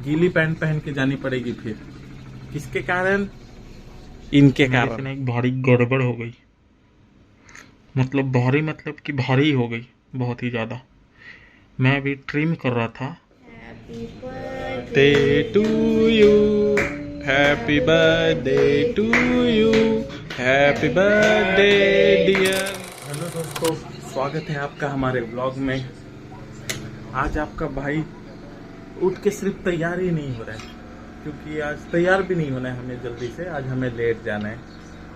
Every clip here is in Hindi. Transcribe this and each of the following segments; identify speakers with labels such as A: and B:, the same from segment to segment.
A: गीली पैंट पहन के जानी पड़ेगी फिर। किसके कारण? इनके कारण।
B: एक भारी गड़बड़ हो गई, मतलब भारी मतलब कि भारी हो गई, बहुत ही ज़्यादा। मैं अभी ट्रिम कर रहा था।
A: Happy birthday to you, happy birthday to you, happy birthday dear. Hello दोस्तों, स्वागत है आपका हमारे व्लॉग में। आज आपका भाई उठ के सिर्फ तैयार ही नहीं हो रहा है, क्योंकि आज तैयार भी नहीं होना है हमें जल्दी से। आज हमें लेट जाना है,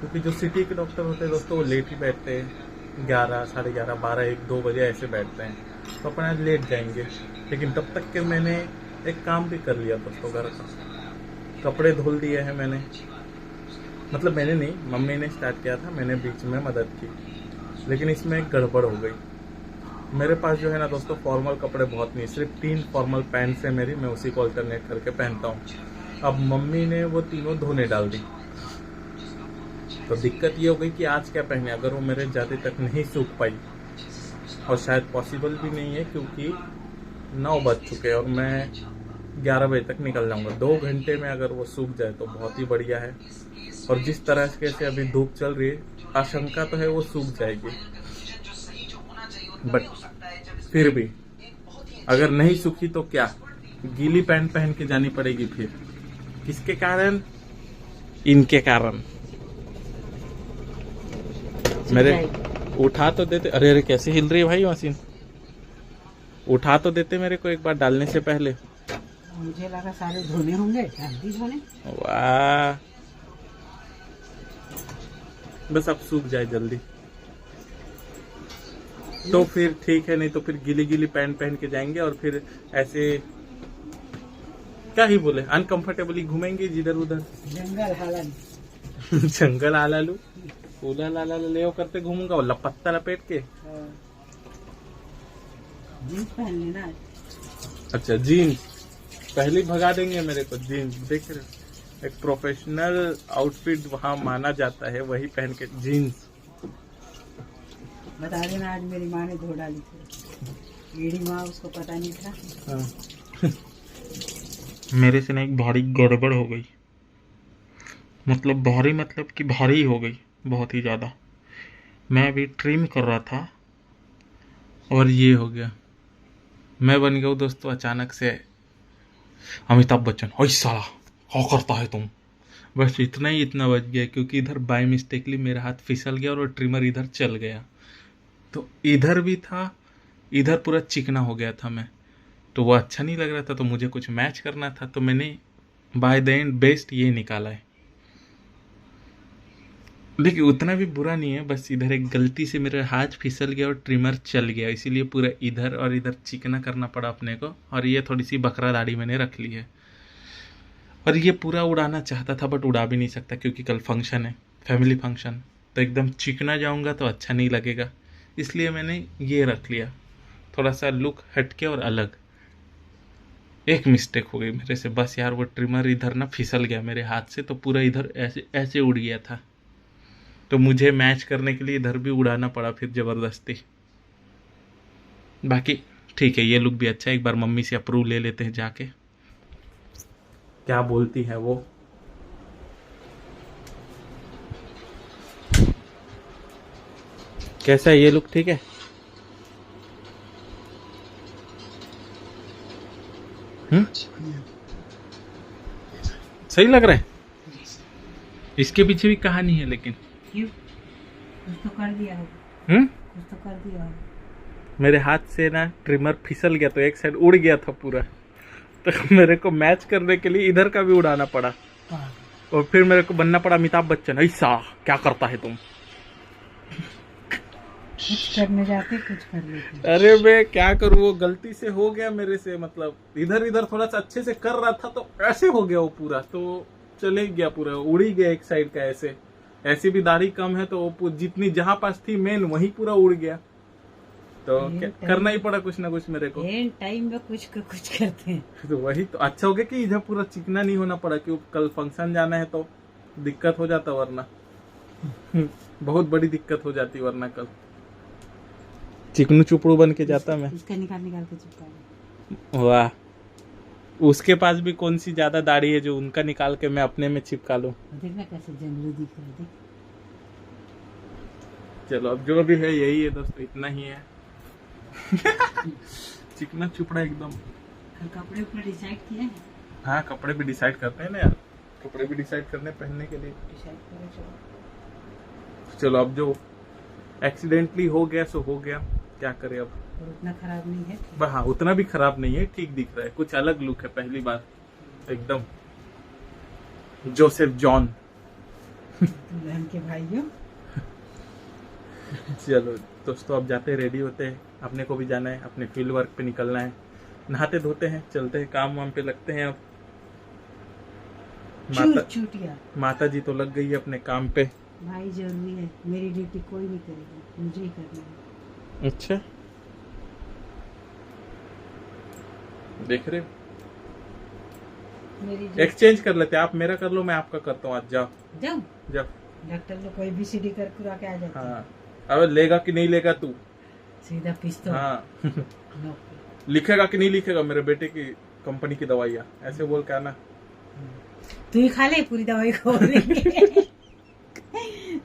A: क्योंकि जो सिटी के डॉक्टर होते हैं दोस्तों वो लेट ही बैठते हैं, 11, साढ़े 11, 12, 1, 2 बजे ऐसे बैठते हैं, तो अपन आज लेट जाएंगे। लेकिन तब तक के मैंने एक काम भी कर लिया दोस्तों, घर का कपड़े धुल दिए हैं मैंने। मतलब मैंने नहीं, मम्मी ने स्टार्ट किया था, मैंने बीच में मदद की। लेकिन इसमें एक गड़बड़ हो गई। मेरे पास जो है ना दोस्तों फॉर्मल कपड़े बहुत नहीं, सिर्फ 3 फॉर्मल पैंट्स है मेरी, मैं उसी को अल्टरनेट करके पहनता हूँ। अब मम्मी ने वो तीनों धोने डाल दी, तो दिक्कत ये हो गई कि आज क्या पहने, अगर वो मेरे जाते तक नहीं सूख पाई, और शायद पॉसिबल भी नहीं है क्योंकि 9 बज चुके हैं और मैं 11 बजे तक निकल जाऊंगा। 2 घंटे में अगर वो सूख जाए तो बहुत ही बढ़िया है। और जिस तरह से अभी धूप चल रही है, आशंका तो है वो सूख जाएगी, बट फिर भी अगर नहीं सूखी तो क्या, गीली पैंट पहन के जानी पड़ेगी फिर। किसके कारण? इनके कारण। मेरे उठा तो देते। अरे अरे कैसे हिल रही है भाई मशीन, उठा तो देते मेरे को एक बार डालने से पहले।
C: मुझे लगा सारे धोने होंगे, जल्दी धोने।
A: वाह, बस अब सूख जाए जल्दी तो फिर ठीक है, नहीं तो फिर गीली गीली पैंट पहन के जाएंगे और फिर ऐसे क्या ही बोले, अनकंफर्टेबली घूमेंगे जिधर उधर।
C: जंगल हालन
A: जंगल आलालू फूला लाला ले करते घूमूंगा, और लपत्ता लपेट के।
C: जींस पहन लेना।
A: अच्छा जीन्स पहले भगा देंगे मेरे को। जीन्स देख रहे हो, एक प्रोफेशनल आउटफिट वहां माना जाता है, वही पहन के जीन्स।
C: बता देना आज मेरी माँ ने धो डाली थी, मेरी माँ, उसको पता नहीं था।
A: हाँ।
B: मेरे से ना एक भारी गड़बड़ हो गई, मतलब भारी मतलब कि भारी हो गई, बहुत ही ज़्यादा। मैं अभी ट्रिम कर रहा था
A: और ये हो गया, मैं बन गया दोस्तों अचानक से अमिताभ बच्चन। ओए साला क्या करता है तुम। बस इतना बच गया, क्योंकि इधर बाय मिस्टेकली मेरा हाथ फिसल गया और वो ट्रिमर इधर चल गया, तो इधर भी था, इधर पूरा चिकना हो गया था मैं, तो वो अच्छा नहीं लग रहा था, तो मुझे कुछ मैच करना था, तो मैंने बाय द एंड बेस्ट ये निकाला है। देखिए उतना भी बुरा नहीं है, बस इधर एक गलती से मेरा हाथ फिसल गया और ट्रिमर चल गया, इसीलिए पूरा इधर और इधर चिकना करना पड़ा अपने को। और ये थोड़ी सी बकरा दाढ़ी मैंने रख ली है, और ये पूरा उड़ाना चाहता था बट उड़ा भी नहीं सकता, क्योंकि कल फंक्शन है, फैमिली फंक्शन, तो एकदम चिकना जाऊंगा तो अच्छा नहीं लगेगा, इसलिए मैंने ये रख लिया, थोड़ा सा लुक हटके और अलग। एक मिस्टेक हो गई मेरे से बस यार, वो ट्रिमर इधर ना फिसल गया मेरे हाथ से, तो पूरा इधर ऐसे ऐसे उड़ गया था, तो मुझे मैच करने के लिए इधर भी उड़ाना पड़ा फिर ज़बरदस्ती। बाकी ठीक है, ये लुक भी अच्छा है। एक बार मम्मी से अप्रूव ले लेते हैं जाके, क्या बोलती है वो। कैसा है ये लुक, ठीक है? सही लग रहा है। इसके पीछे भी कहानी है लेकिन।
C: क्यों? कुछ तो कर दिया होगा। कुछ तो कर दिया होगा।
A: मेरे हाथ से ना ट्रिमर फिसल गया, तो एक साइड उड़ गया था पूरा, तो मेरे को मैच करने के लिए इधर का भी उड़ाना पड़ा, और फिर मेरे को बनना पड़ा अमिताभ बच्चन। ऐसा क्या करता है तुम।
C: कुछ करने जाते कुछ कर लेते।
A: अरे मैं क्या करूँ, वो गलती से हो गया मेरे से, मतलब इधर इधर थोड़ा सा अच्छे से कर रहा था, तो ऐसे हो गया वो पूरा, तो चले गया पूरा, उड़ ही गया एक साइड का। ऐसे ऐसी भी दाढ़ी कम है, तो वो जितनी जहां पास थी मेन वही पूरा उड़ गया, तो करना ही पड़ा कुछ ना कुछ मेरे को।
C: टाइम में कुछ का कुछ करते हैं,
A: तो वही तो अच्छा हो गया कि इधर पूरा चिकना नहीं होना पड़ा, क्योंकि कल फंक्शन जाना है तो दिक्कत हो जाता, वरना बहुत बड़ी दिक्कत हो जाती, वरना कल चिकनू चुपड़ू बन के जाता मैं।
C: इसका निकाल के चिपका।
A: वाह, उसके पास भी कौन सी ज्यादा दाढ़ी है जो उनका निकाल के मैं अपने में चिपका लूं।
C: देखना कैसे जंगली दिख रहा है, देख।
A: चलो अब जो भी है यही है दोस्तों, इतना ही है। चिकना चुपड़ा एकदम।
C: कल कपड़े ऊपर डिसाइड किए हैं।
A: हाँ कपड़े भी डिसाइड करते हैं ना यार, कपड़े भी डिसाइड करने पहनने के लिए।
C: डिसाइड करो चलो।
A: चलो अब जो एक्सीडेंटली हो गया सो हो गया, क्या करे अब।
C: और उतना खराब नहीं है।
A: हाँ उतना भी खराब नहीं है, ठीक दिख रहा है, कुछ अलग लुक है पहली बार एकदम जोसेफ जॉन।
C: दुल्हन के भाइयों।
A: चलो दोस्तों अब जाते हैं, रेडी होते हैं, अपने को भी जाना है, अपने फील्ड वर्क पे निकलना है, नहाते धोते हैं, चलते हैं, काम वाम पे लगते हैं। अब माता जी तो लग गई है अपने काम पे।
C: भाई जरूरी है, मेरी ड्यूटी कोई नहीं करेगा, मुझे ही करनी है।
A: अच्छा देख रहे हो,
C: मेरी
A: एक्सचेंज कर लेते हैं, आप मेरा कर लो मैं आपका करता हूँ। आज जाओ
C: जाओ
A: जाओ।
C: डॉक्टर लोग कोई भी सीडी कर कुरा के आ जाते हैं।
A: हाँ अब लेगा कि नहीं लेगा तू।
C: सीधा पिस्तौल।
A: हाँ
C: नो।
A: लिखेगा कि नहीं लिखेगा मेरे बेटे की कंपनी की दवाइयाँ, ऐसे बोल के आना।
C: तू ही खा ले पूरी दवाई को।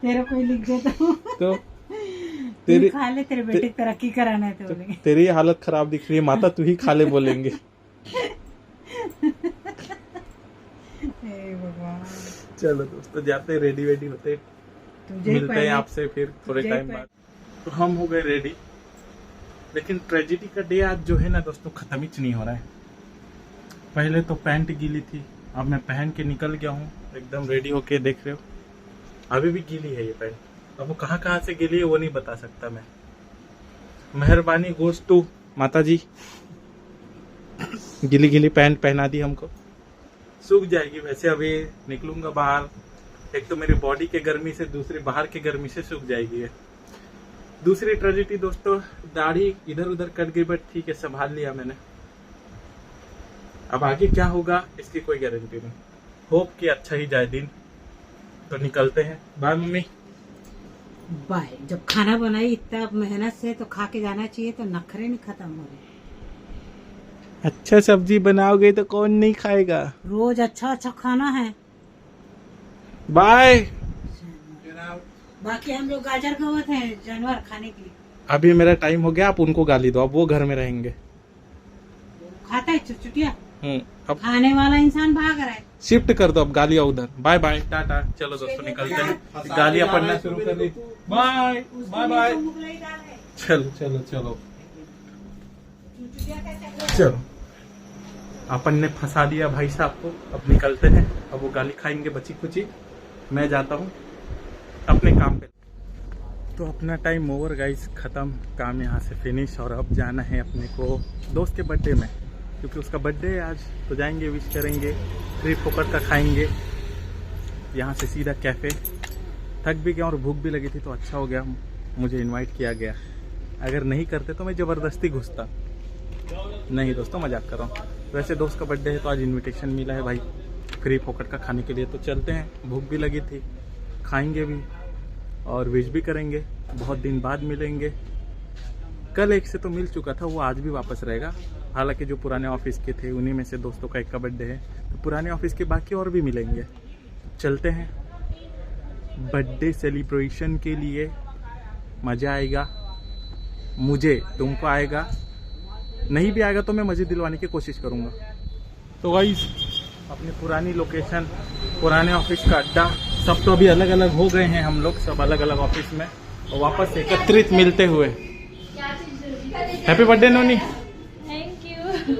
C: तेरा कोई लिख देता हूँ
A: तो
C: तेरी खा ले, तेरे बेटे की तरक्की कराना है तो बोलेंगे।
A: तेरी हालत खराब दिख रही है माता, तू ही खा ले बोलेंगे।
C: भगवान।
A: चलो दोस्तों जाते रेडी वेडी होते, मिलते हैं आपसे फिर थोड़े टाइम बाद। तो हम हो गए रेडी, लेकिन ट्रेजेडी का डे आज जो है ना दोस्तों खत्म ही नहीं हो रहा है। पहले तो पैंट गीली थी, अब मैं पहन के निकल गया हूँ एकदम रेडी होके, देख रहे हो अभी भी गीली है ये पैंट। अब वो कहाँ से गीली है वो नहीं बता सकता मैं। मेहरबानी गोज टू माता जी, गीली गीली पैंट पहना दी हमको, सूख जाएगी। वैसे अभी निकलूंगा बाहर, एक तो मेरी बॉडी के गर्मी से, दूसरी बाहर की गर्मी से सूख जाएगी है। दूसरी ट्रेजेडी दोस्तों, दाढ़ी इधर उधर कट गई, बट ठीक है संभाल लिया मैंने। अब आगे क्या होगा इसकी कोई गारंटी नहीं, होप कि अच्छा ही जाए दिन। तो निकलते हैं, बाय मम्मी।
C: बाय। जब खाना बनाई इतना मेहनत से तो खा के जाना चाहिए, तो नखरे नहीं खत्म हो रहे।
A: अच्छा सब्जी बनाओगे तो कौन नहीं खाएगा।
C: रोज अच्छा अच्छा खाना है।
A: बाय।
C: बाकी हम लोग गाजर गवत हैं जानवर खाने के लिए।
A: अभी मेरा टाइम हो गया, आप उनको गाली दो, अब वो घर में रहेंगे।
C: खाता है चुटिया।
A: अब
C: खाने वाला इंसान भाग रहा है।
A: शिफ्ट कर दो अब गालियां उधर। Bye bye tata. चलो दोस्तों निकलते हैं, गालियां पढ़ना शुरू कर दी। Bye bye bye. चलो चलो चलो चलो, अपन ने फंसा दिया भाई साहब को, अब निकलते हैं। अब वो गाली खाएंगे बची कुची, मैं जाता हूँ अपने काम पे। तो अपना टाइम ओवर गाइस, खत्म, काम यहाँ से फिनिश। और अब जाना है अपने को दोस्त के बर्थडे में, क्योंकि उसका बर्थडे है आज। तो जाएंगे, विश करेंगे, फ्री फोकट का खाएंगे। यहाँ से सीधा कैफे। थक भी गया और भूख भी लगी थी, तो अच्छा हो गया मुझे इनवाइट किया गया। अगर नहीं करते तो मैं ज़बरदस्ती घुसता। नहीं दोस्तों मजाक कर रहा हूँ। वैसे दोस्त का बर्थडे है तो आज इनविटेशन मिला है भाई फ्री फोकट का खाने के लिए, तो चलते हैं। भूख भी लगी थी, खाएंगे भी और विश भी करेंगे। बहुत दिन बाद मिलेंगे। कल एक से तो मिल चुका था, वो आज भी वापस रहेगा। हालांकि जो पुराने ऑफिस के थे उन्हीं में से दोस्तों का एक का बर्थडे है, तो पुराने ऑफिस के बाकी और भी मिलेंगे। चलते हैं बर्थडे सेलिब्रेशन के लिए, मज़ा आएगा मुझे, तुमको आएगा, नहीं भी आएगा तो मैं मज़े दिलवाने की कोशिश करूँगा। तो गाइस अपनी पुरानी लोकेशन, पुराने ऑफिस का अड्डा, सब तो अभी अलग अलग हो गए हैं हम लोग, सब अलग अलग ऑफिस में, और वापस एकत्रित मिलते हुए। Happy birthday noni.
D: Thank you.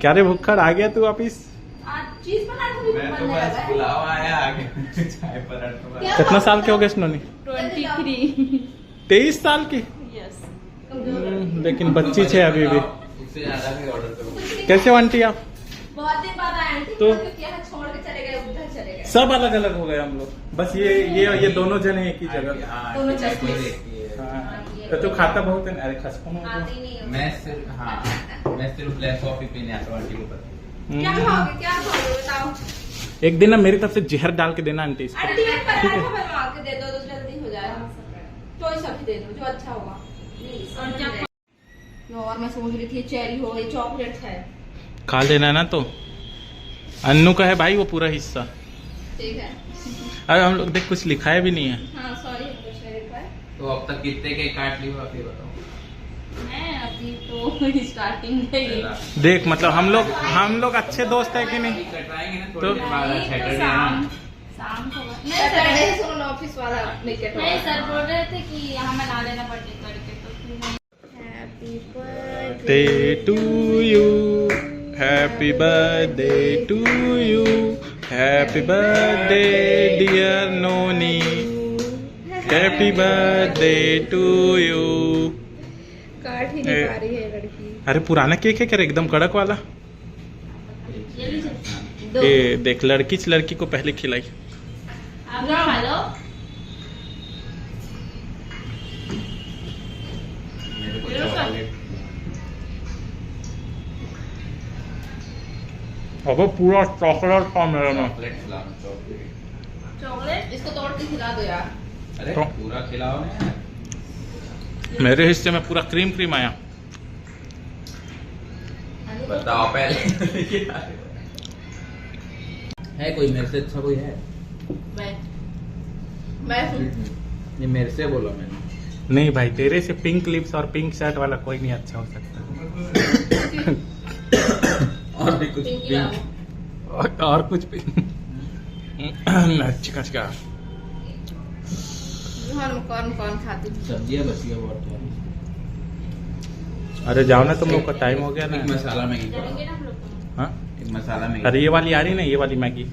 A: क्या रे भुक्खड़, आ गया तू वापिस?
D: चीज बना दूंगी।
E: मैं तो बस बुलावा आया आगे चाय पराठा।
A: कितना साल के हो गए नोनी?
D: 23।
A: 23 साल की?
D: यस।
A: लेकिन बच्ची छे अभी भी।
E: उससे ज्यादा भी ऑर्डर करो।
A: कैसे हो आंटी आप?
D: बहुत दिन बाद आए आंटी,
A: तो
D: क्योंकि यहाँ छोड़ के चले गए, उधर चले गए।
A: सब अलग अलग हो गए हम लोग, बस ये दोनों जने एक ही जगह।
D: दोनों चश्मे।
A: हाँ, तो तू खाता बहुत है। अरे खसको
D: आती नहीं हो।
E: मैं सिर्फ ब्लैक कॉफी पीने आता हूँ आंटी को पता है।
D: क्या खाओगे, क्या खाओगे बताओ।
A: एक दिन ना मेरी तरफ से जहर डाल के देना आंटी इसको।
D: आंटी एक पराठा बनवा के दे दो तो जल्दी हो जाए। कोई सब्जी दे दो जो अच्छा होगा। और मैं सोच रही थी चेरी हो, ये चॉकलेट है।
B: खा लेना ना तो। अन्नू का है भाई वो पूरा हिस्सा।
D: ठीक है।
B: अरे हम लोग देख कुछ लिखाया भी नहीं है।
D: हाँ सॉरी कुछ नहीं लिखा है।
E: तो अब तक कितने के काट ली आप ये बताओ।
D: मैं अभी तो स्टार्टिंग में ही।
B: देख मतलब हम लोग अच्छे दोस्त है कि नहीं।
E: कटवाएंगे ना
B: तो-
E: थोड़ी देर बाद
D: नहीं, तो
E: सैटरडे
D: शाम को नहीं
E: सैटरडे
D: सर ऑफिस वाला नहीं सर बोल रहे थे कि यहाँ मना लेना बर्थडे करके तो happy
B: birthday to you, happy birthday to you, happy birthday dear Noni, happy birthday to you.
D: काट ही नहीं पा रही है लड़की।
B: अरे पुराना केक है क्या एकदम कड़क वाला?
D: दो
B: ये देख लड़की को पहले खिलाई।
D: आप खा लो।
E: मेरे को चॉकलेट
B: अब पूरा चॉकलेट था मेरे में।
E: चॉकलेट खिलाओ चॉकलेट।
D: चॉकलेट इसको तोड़ के खिला दो यार।
E: अरे
B: तो-
E: पूरा खिलाओ ना।
B: मेरे हिस्से में पूरा क्रीम आया।
E: बताओ पहले है कोई मेरे से अच्छा कोई है?
D: मैं हूँ।
E: ये मेरे से बोलो मैंने।
B: नहीं भाई तेरे से पिंक लिप्स और पिंक शर्ट वाला कोई नहीं अच्छा हो सकता।
E: और भी कुछ
D: पिंकी
E: पिंक।
B: और कुछ पिंक। चिका
D: कौन खाती थी?
E: सब्जियां बची है बहुत सारी।
B: अरे जाओ ना तुम लोग का टाइम हो गया
E: एक
B: ना।
E: मसाला मैगी
D: चलेंगे ना हम लोग।
B: हाँ
E: एक मसाला मैगी।
B: अरे ये वाली आ रही ना ये वाली मैगी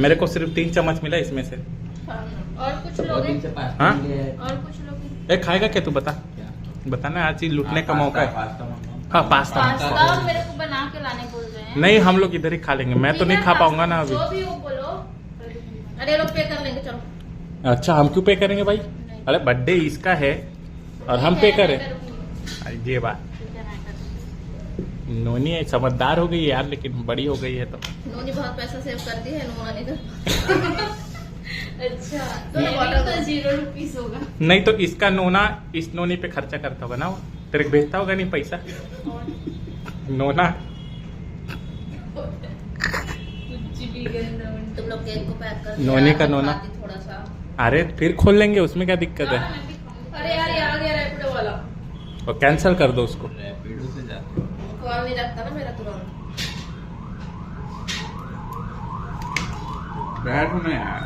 B: मेरे को सिर्फ 3 चम्मच मिला इसमें से।
D: और कुछ
E: दो
D: लोग
E: दिन से पास्ता
B: हाँ?
E: मिले हैं।
D: और कुछ लोग
B: ए खाएगा क्या तू बता
E: क्या?
B: बताना आज चीज लूटने का
E: हाँ,
B: मौका है।
E: पास्ता मंगाओ।
B: हाँ पास्ता
D: पास्ता और मेरे को बना के लाने बोल रहे हैं।
B: नहीं हम लोग इधर ही खा लेंगे मैं तो नहीं खा पाऊंगा ना अभी।
D: जो भी हो बोलो। अरे लोग पे कर लेंगे चलो।
B: अच्छा हम क्यों पे करेंगे भाई? अरे बर्थडे इसका है और हम पे करें? अरे ये बात नोनी है समझदार हो गई है यार लेकिन बड़ी हो गई है तो।
D: नोनी बहुत पैसा सेव करती है नोना नहीं कर। अच्छा तो 0 रुपीस होगा।
B: नहीं तो इसका नोना इस नोनी पे खर्चा करता होगा ना वो तेरे को भेजता होगा नहीं पैसा नोना।
D: तुम लोग केक को पैक कर
B: नोनी का नोना।
D: थोड़ा सा।
B: अरे फिर खोल लेंगे उसमें क्या दिक्कत है?
D: अरे यार ये आ गया रैपिडो वाला।
B: और कैंसिल कर दो उसको।
E: रैपिडो से जाते हो।
D: कॉल नहीं रखता ना मेरा तुरंत।
E: बैठो ना यार।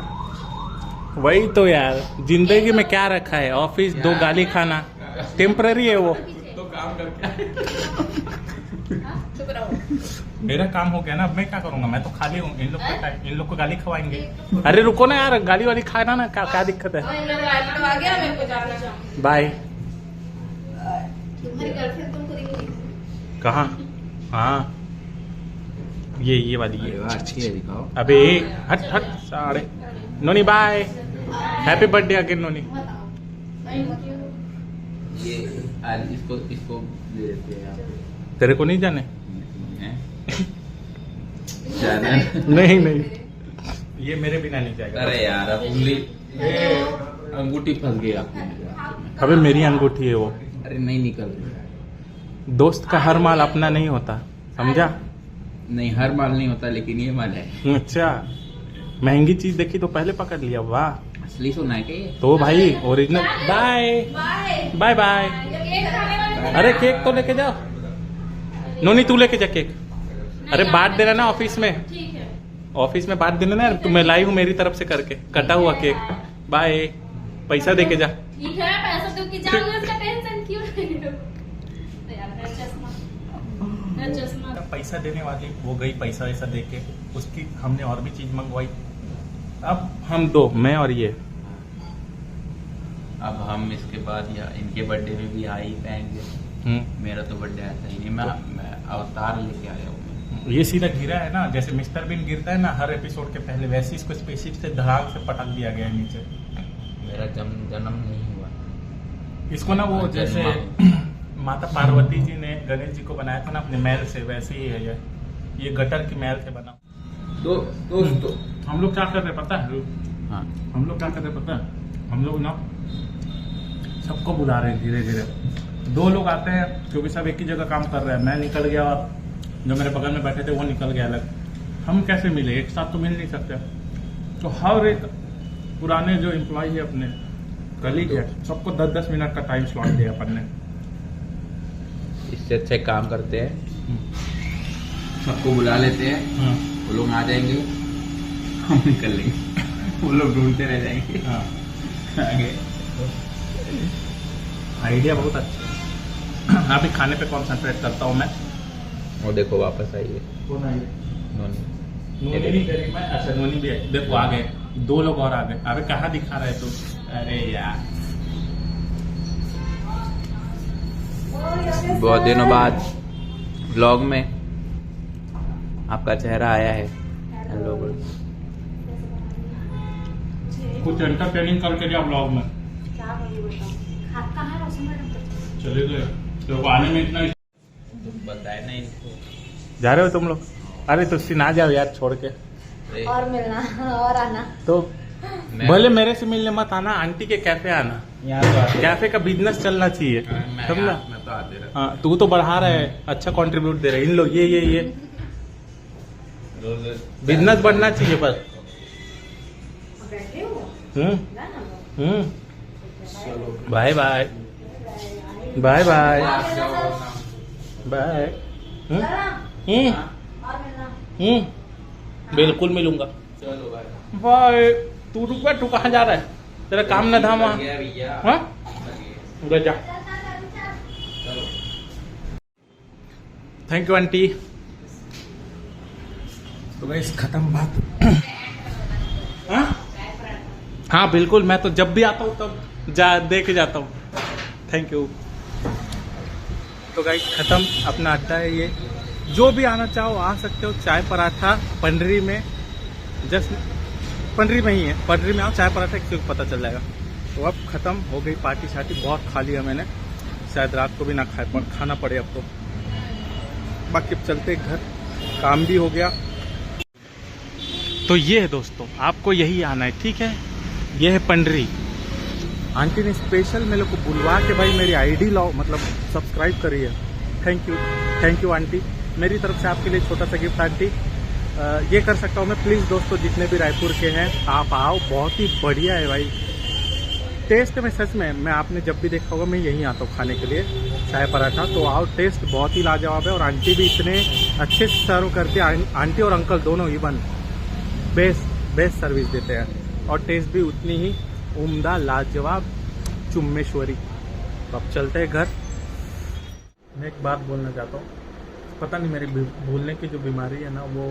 B: वही तो यार जिंदगी में क्या रखा है ऑफिस 2 गाली खाना टेम्पररी है वो।
E: तो काम करके
D: चुप रहो।
B: मेरा काम हो गया ना अब मैं क्या करूंगा मैं तो खाली हूँ इन लोग को गाली खवाएंगे। अरे रुको ना यार गाली वाली खाना ना क्या दिक्कत है?
D: इन लोग रैपिडो आ गया मेरे को जाना चाहिए।
B: बाय।
D: तुम्हारी गर्लफ्रेंड तुमको दिखेगी।
B: कहाँ? हाँ ये वाली
E: अरे वाह, अच्छी है दिखाओ।
B: अबे हट हट साड़े Noni bye happy birthday again Noni.
D: Thank you.
E: ये आज इसको दे देते हैं आप।
B: तेरे को नहीं जाने?
E: हैं? जाना
B: नहीं ये मेरे बिना नहीं जाएगा।
E: अरे यार अब उंगली अंगूठी फंस गई आपकी मेरे हाथ में।
B: अबे मेरी अंगूठी है वो।
E: अरे नहीं निकल रही।
B: दोस्त का हर माल अपना नहीं होता समझा?
E: नहीं हर माल नहीं होता लेकिन ये माल है।
B: अच्छा महंगी चीज देखी तो पहले पकड़ लिया वाह।
E: असली सोना है क्या ये?
B: तो भाई original. Bye
D: bye
B: bye bye.
D: Cake खाने वाले।
B: अरे केक तो लेके जाओ नोनी तू लेके जा केक। अरे बांट देना ना ऑफिस में।
D: ठीक है।
B: ऑफिस में बांट देना ना तुम्हें लाई हूँ मेरी तरफ से करके कटा हुआ केक। बाय पैसा दे के जा।
D: ठीक है पैसा तो की जाओगे उसका टेंशन क्यों ले रहे हो? तो यार मेरा चश्मा
B: पैसा देने वाली वो गई पैसा वैसा दे के उसकी हमने और भी चीज मंगवाई। अब हम 2 मैं और ये
E: अब हम इसके बाद या इनके बर्थडे में भी आ ही पाएंगे। मेरा तो बर्थडे आता ही नहीं। मैं अवतार लेके आया हूँ।
B: ये सीधा गिरा है ना जैसे मिस्टर बीन गिरता है ना हर एपिसोड के पहले वैसे इसको स्पेसिफिक से धड़ाक से पटक दिया गया है नीचे।
E: मेरा जन्म नहीं हुआ।
B: इसको ना वो जैसे माता पार्वती जी ने गणेश जी को बनाया था ना अपने महल से वैसे ही है ये गटर की महल से बना।
E: दोस्तों
B: हम लोग क्या कर रहे पता है?
E: हाँ
B: हम लोग क्या कर रहे पता है? हम लोग ना सबको बुला रहे हैं धीरे धीरे। 2 लोग आते हैं क्योंकि सब एक ही जगह काम कर रहे हैं। मैं निकल गया और जो मेरे बगल में बैठे थे वो निकल गया अलग। हम कैसे मिले, एक साथ तो मिल नहीं सकते। तो हर एक पुराने जो एम्प्लॉय है अपने कलीग है, सबको 10-10 मिनट का टाइम स्लॉट दिया अपन ने।
E: इससे अच्छे काम करते हैं, सबको बुला लेते हैं, वो लोग आ जाएंगे, हम निकल लेंगे, वो लोग ढूंढते रह जाएंगे।
B: हाँ,
E: आगे
B: आइडिया बहुत अच्छा है। अभी खाने पे कॉन्सेंट्रेट करता हूँ मैं।
E: वो देखो वापस आई है
B: कौन आई?
E: नोनी।
B: नोनी नहीं करी मैं, अच्छा नोनी भी आई। देखो आ गए, 2 लोग और आ गए। अबे कहाँ दिखा रहे तू?
E: अरे यार, बहुत दिनों बाद व्लॉग में आपका चेहरा आया है। हेलो,
B: कुछ एंटरटेनिंग करके दिया ब्लॉग में।
D: क्या बोलूं बताओ, कहाँ रोशन मैडम?
B: चले गए तो आने में इतना
E: बताए ना इनको।
B: जा रहे हो तुम लोग? अरे तो ना जाओ यार, छोड़ के।
D: और मिलना और आना
B: तो भले मेरे से मिलने मत आना, आंटी के कैफे आना। कैफे का बिजनेस चलना चाहिए, समझा?
E: मैं तो आते रहा।
B: हाँ, तू तो बढ़ा रहा है, अच्छा कंट्रीब्यूट दे रहे हैं इन लोग। ये बिजनेस बढ़ना चाहिए बस।
D: बैठे हो
B: हम्म। Bye bye bye bye bye.
D: और मिलना।
B: बिल्कुल मिलूंगा।
E: चलो भाई,
B: बाय। तू रुक बे, तू कहाँ जा रहा है? तेरा काम न था वहाँ?
E: भैया।
B: हाँ, उधर जा।
E: चलो,
B: थैंक यू आंटी। तो गाइस खत्म बात। हाँ? हाँ बिल्कुल, मैं तो जब भी आता हूँ तब दे के जाता हूँ। Thank you. तो गाइस खत्म अपना अड्डा है ये। जो भी आना चाहो आ सकते हो। चाय पराठा पंडरी में, जस्ट पंडरी में ही है। पंडरी में आओ, चाय पराठा किसी को पता चल जाएगा। तो अब खत्म हो गई पार्टी शार्टी, बहुत खा लिया मैंने, शायद रात को भी ना खाना पड़े अब तो। बाकी अब चलते घर, काम भी हो गया। तो ये है दोस्तों, आपको यही आना है, ठीक है? ये है पंडरी। आंटी ने स्पेशल मेरे को बुलवा के भाई मेरी आईडी लाओ, मतलब सब्सक्राइब करी है। Thank you aunty. मेरी तरफ से आपके लिए छोटा सा गिफ्ट आंटी। ये कर सकता हूँ मैं। प्लीज़ दोस्तों, जितने भी रायपुर के हैं आप आओ, बहुत ही बढ़िया है भाई टेस्ट में। सच में मैं, आपने जब भी देखा होगा मैं यहीं आता हूँ खाने के लिए चाय पराठा। तो आओ, टेस्ट बहुत ही लाजवाब है। और आंटी भी इतने अच्छे से सर्व करते हैं, आंटी और अंकल दोनों इवन बेस्ट सर्विस देते हैं। और टेस्ट भी उतनी ही उम्दा, लाजवाब, चुम्मेश्वरी। तो अब चलते हैं घर। मैं एक बात बोलना चाहता हूँ, पता नहीं मेरी भूलने की जो बीमारी है ना, वो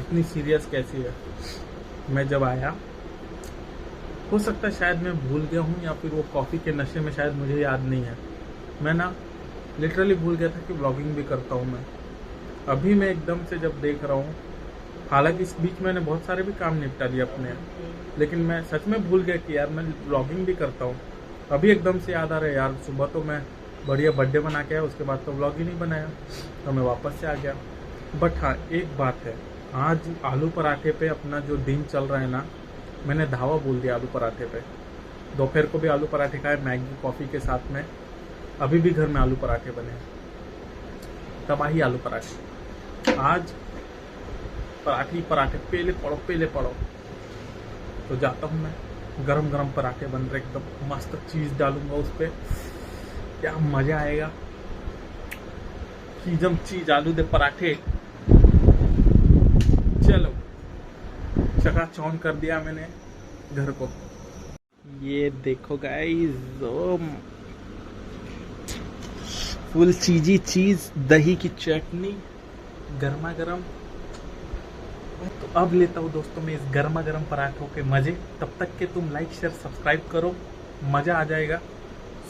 B: इतनी सीरियस कैसी है। मैं जब आया, हो सकता है शायद मैं भूल गया हूँ, या फिर वो कॉफ़ी के नशे में शायद मुझे याद नहीं है। मैं ना लिटरली भूल गया था कि व्लॉगिंग भी करता हूँ मैं। अभी मैं एकदम से जब देख रहा हूँ, हालांकि इस बीच मैंने बहुत सारे भी काम निपटा लिए अपने, लेकिन मैं सच में भूल गया कि यार मैं व्लॉगिंग भी करता हूँ। अभी एकदम से याद आ रहा है यार, सुबह तो मैं बढ़िया बर्थडे बना के आया, उसके बाद तो व्लॉग ही नहीं बनाया, तो मैं वापस से आ गया। बट हाँ, एक बात है, आज आलू पराठे पे अपना जो दिन चल रहा है ना, मैंने धावा बोल दिया आलू पराठे पे। दोपहर को भी आलू पराठे खाए, मैगी कॉफ़ी के साथ में। अभी भी घर में आलू पराठे बने, तबाही आलू पराठे। आज पराठे पहले पड़ो। तो जाता हूँ मैं, गरम गरम पराठे बन रहे एकदम मस्त, चीज़ डालूंगा उस पर, क्या मज़ा आएगा। चीजम चीज आलू दे पराठे। चलो, चकाचौंध कर दिया मैंने घर को। ये देखो गाइस, फुल चीजी चीज, दही की चटनी, गर्मा गर्म। तो अब लेता हूँ दोस्तों मैं इस गर्मा गर्म पराठों के मजे। तब तक के तुम लाइक शेयर सब्सक्राइब करो, मजा आ जाएगा।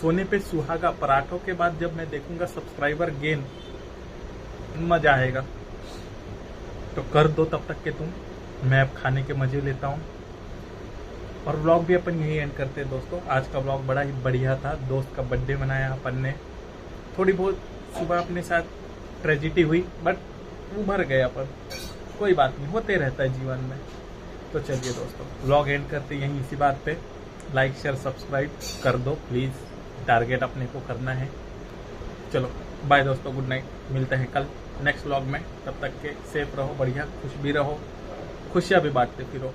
B: सोने पे सुहागा। पराठों के बाद जब मैं देखूंगा सब्सक्राइबर गेन, मजा आएगा। तो कर दो तब तक के तुम, मैं अब खाने के मजे लेता हूँ। और व्लॉग भी अपन यही एंड करते हैं दोस्तों। आज का व्लॉग बड़ा ही बढ़िया था। दोस्त का बर्थडे मनाया अपन ने, थोड़ी बहुत सुबह अपने साथ ट्रेजिडी हुई, बट उभर गए अपन। कोई बात नहीं, होते रहता है जीवन में। तो चलिए दोस्तों, व्लॉग एंड करते यहीं इसी बात पे। लाइक शेयर सब्सक्राइब कर दो प्लीज़, टारगेट अपने को करना है। चलो बाय दोस्तों, गुड नाइट, मिलते हैं कल। नेक्स्ट व्लॉग में। तब तक के सेफ रहो, बढ़िया खुश भी रहो, खुशियाँ भी बांटते फिरो।